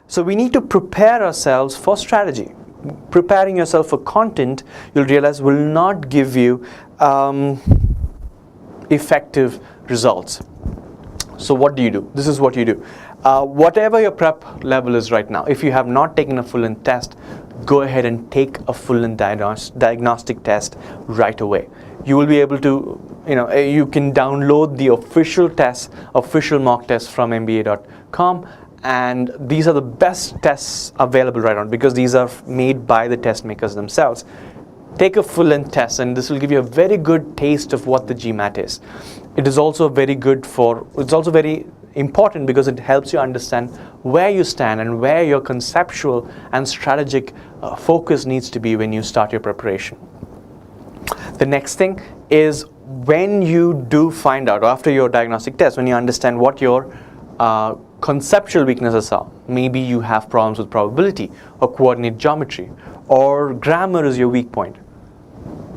So we need to prepare ourselves for strategy. Preparing yourself for content, you'll realize, will not give you effective results. So what do you do? This is what you do. Whatever your prep level is right now, if you have not taken a full-length test, go ahead and take a full-length diagnostic test right away. You will be able to, you can download the official tests, official mock tests from mba.com, and these are the best tests available right now because these are made by the test makers themselves. Take a full-length test, and this will give you a very good taste of what the GMAT is. It is also very important because it helps you understand where you stand and where your conceptual and strategic focus needs to be when you start your preparation. The next thing is, when you do find out after your diagnostic test, when you understand what your conceptual weaknesses are, maybe you have problems with probability or coordinate geometry, or grammar is your weak point,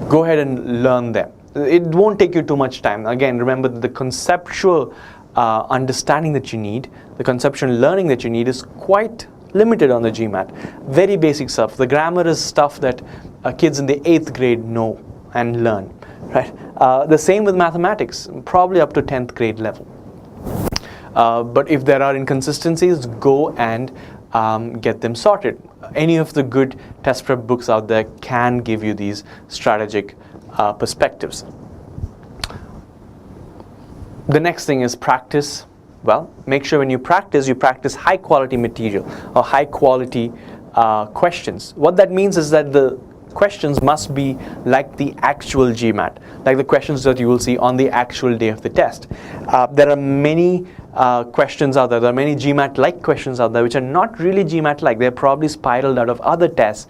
go ahead and learn them. It won't take you too much time. Again, remember that the conceptual understanding that you need, the conceptual learning that you need is quite limited on the GMAT. Very basic stuff. The grammar is stuff that kids in the 8th grade know and learn, right? The same with mathematics, probably up to 10th grade level. But if there are inconsistencies, go and get them sorted. Any of the good test prep books out there can give you these strategic perspectives. The next thing is practice. Well, make sure when you practice high quality material or high quality questions. What that means is that the questions must be like the actual GMAT, like the questions that you will see on the actual day of the test. There are many questions out there. There are many GMAT-like questions out there which are not really GMAT-like. They're probably spiraled out of other tests.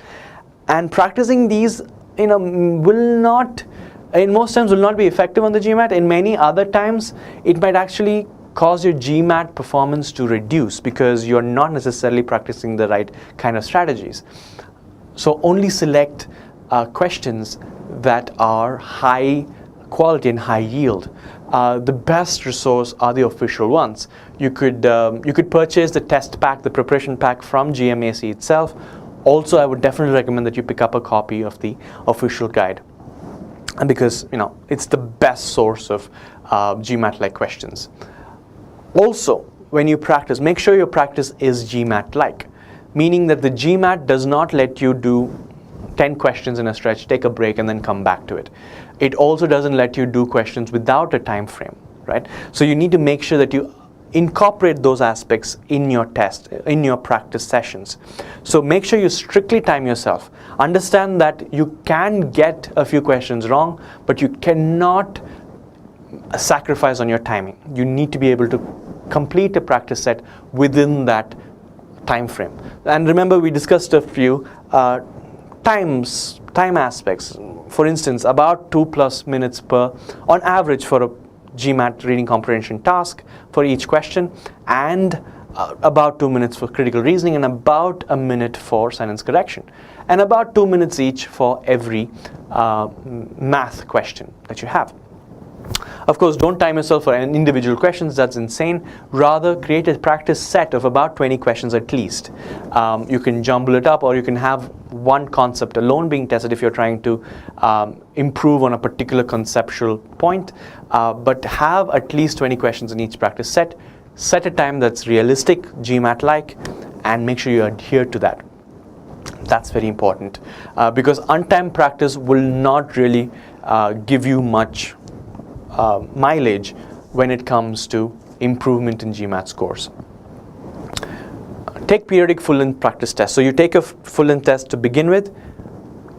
And practicing these, will not, in most times, will not be effective on the GMAT. In many other times, it might actually cause your GMAT performance to reduce because you're not necessarily practicing the right kind of strategies. So only select questions that are high quality and high yield. The best resource are the official ones. You could purchase the test pack, the preparation pack from GMAT itself. Also, I would definitely recommend that you pick up a copy of the official guide, because it's the best source of GMAT-like questions. Also, when you practice, make sure your practice is GMAT-like, meaning that the GMAT does not let you do 10 questions in a stretch, take a break, and then come back to it. It also doesn't let you do questions without a time frame, right? So you need to make sure that you incorporate those aspects in your test, in your practice sessions. So make sure you strictly time yourself. Understand that you can get a few questions wrong, but you cannot sacrifice on your timing. You need to be able to complete a practice set within that time frame. And remember, we discussed a few time aspects. For instance, about 2+ minutes on average for a GMAT reading comprehension task for each question, and about 2 minutes for critical reasoning, and about a minute for sentence correction, and about 2 minutes each for every math question that you have. Of course, don't time yourself for individual questions, that's insane. Rather, create a practice set of about 20 questions at least. You can jumble it up, or you can have one concept alone being tested if you're trying to improve on a particular conceptual point. But have at least 20 questions in each practice set. Set a time that's realistic, GMAT-like, and make sure you adhere to that. That's very important, because untimed practice will not really give you much mileage when it comes to improvement in GMAT scores. Take periodic full-length practice tests. So you take a full-length test to begin with.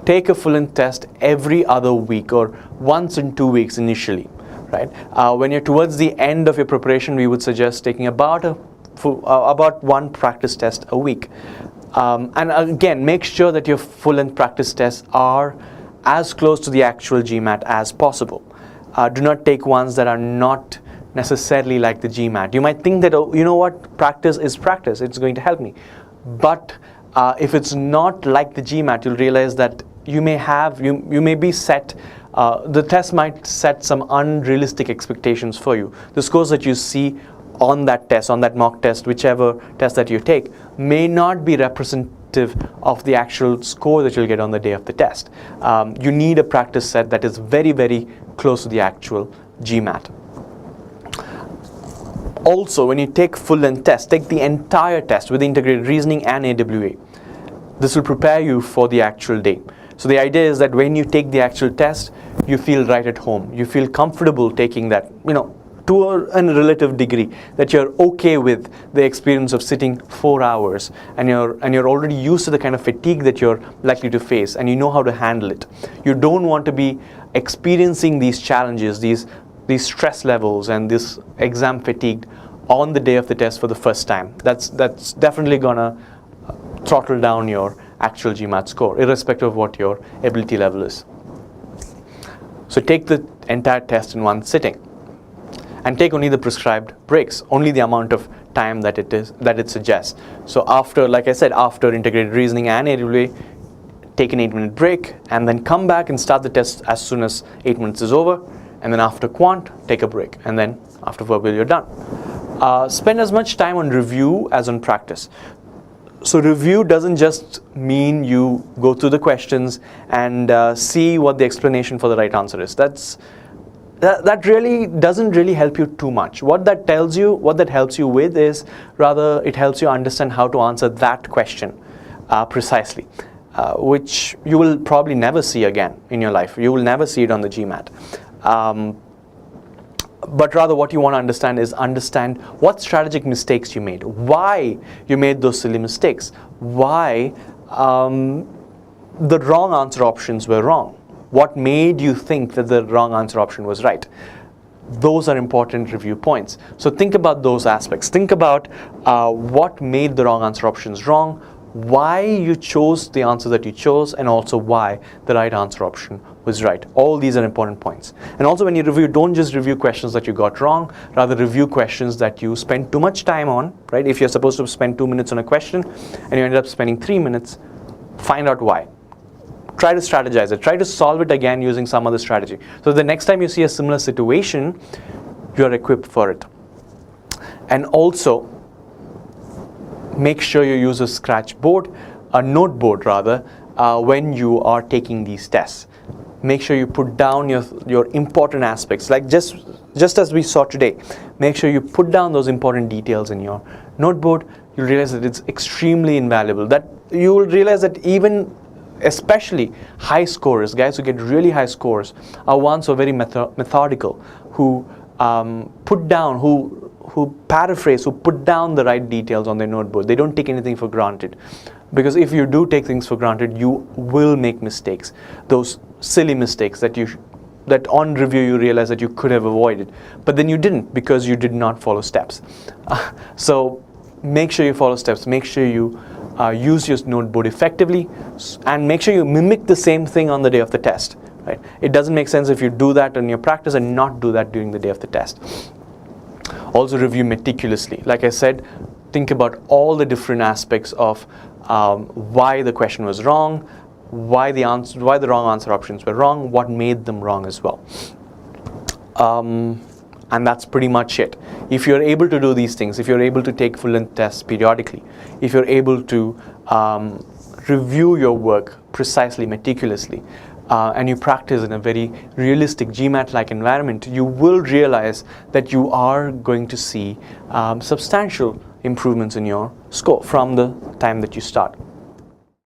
Take a full-length test every other week or once in 2 weeks initially, right? When you're towards the end of your preparation, we would suggest taking about one practice test a week. And again, make sure that your full-length practice tests are as close to the actual GMAT as possible. Do not take ones that are not necessarily like the GMAT. You might think that, oh, you know what, practice is practice, it's going to help me. But if it's not like the GMAT, you'll realize that you may be set, the test might set some unrealistic expectations for you. The scores that you see on that test, on that mock test, whichever test that you take, may not be representative of the actual score that you'll get on the day of the test. You need a practice set that is very, very close to the actual GMAT. Also, when you take full-length test, take the entire test with integrated reasoning and AWA. This will prepare you for the actual day. So the idea is that when you take the actual test, you feel right at home. You feel comfortable taking that, to a relative degree, that you're okay with the experience of sitting 4 hours, and you're already used to the kind of fatigue that you're likely to face, and you know how to handle it. You don't want to be experiencing these challenges, these stress levels and this exam fatigue on the day of the test for the first time. That's definitely gonna throttle down your actual GMAT score, irrespective of what your ability level is. So take the entire test in one sitting, and take only the prescribed breaks, only the amount of time that it suggests. So after, like I said, after integrated reasoning and AWA, take an 8-minute break, and then come back and start the test as soon as 8 minutes is over, and then after quant, take a break, and then after verbal, you're done. Spend as much time on review as on practice. So review doesn't just mean you go through the questions and see what the explanation for the right answer is. That really doesn't really help you too much. What that helps you with is, rather, it helps you understand how to answer that question precisely, which you will probably never see again in your life. You will never see it on the GMAT. But rather, what you want to understand what strategic mistakes you made, why you made those silly mistakes, why the wrong answer options were wrong, what made you think that the wrong answer option was right. Those are important review points. So think about those aspects. Think about what made the wrong answer options wrong, why you chose the answer that you chose, and also why the right answer option was right. All these are important points. And also, when you review, don't just review questions that you got wrong, rather review questions that you spent too much time on, right? If you're supposed to spend 2 minutes on a question and you ended up spending 3 minutes, find out why. Try to strategize it. Try to solve it again using some other strategy. So the next time you see a similar situation, you're equipped for it. And also, make sure you use a scratch board, a note board rather, when you are taking these tests. Make sure you put down your important aspects, like just as we saw today. Make sure you put down those important details in your noteboard. You'll realize that it's extremely invaluable. That you will realize that even, especially high scorers, guys who get really high scores, are ones who are very methodical, who put down, who paraphrase, who put down the right details on their notebook. They don't take anything for granted. Because if you do take things for granted, you will make mistakes. Those silly mistakes that on review you realize that you could have avoided. But then you didn't, because you did not follow steps. So make sure you follow steps. Make sure you use your notebook effectively, and make sure you mimic the same thing on the day of the test. Right? It doesn't make sense if you do that in your practice and not do that during the day of the test. Also review meticulously. Like I said, think about all the different aspects of why the question was wrong, why the wrong answer options were wrong, what made them wrong as well. And that's pretty much it. If you're able to do these things, if you're able to take full-length tests periodically, if you're able to review your work precisely, meticulously, and you practice in a very realistic GMAT-like environment, you will realize that you are going to see substantial improvements in your score from the time that you start.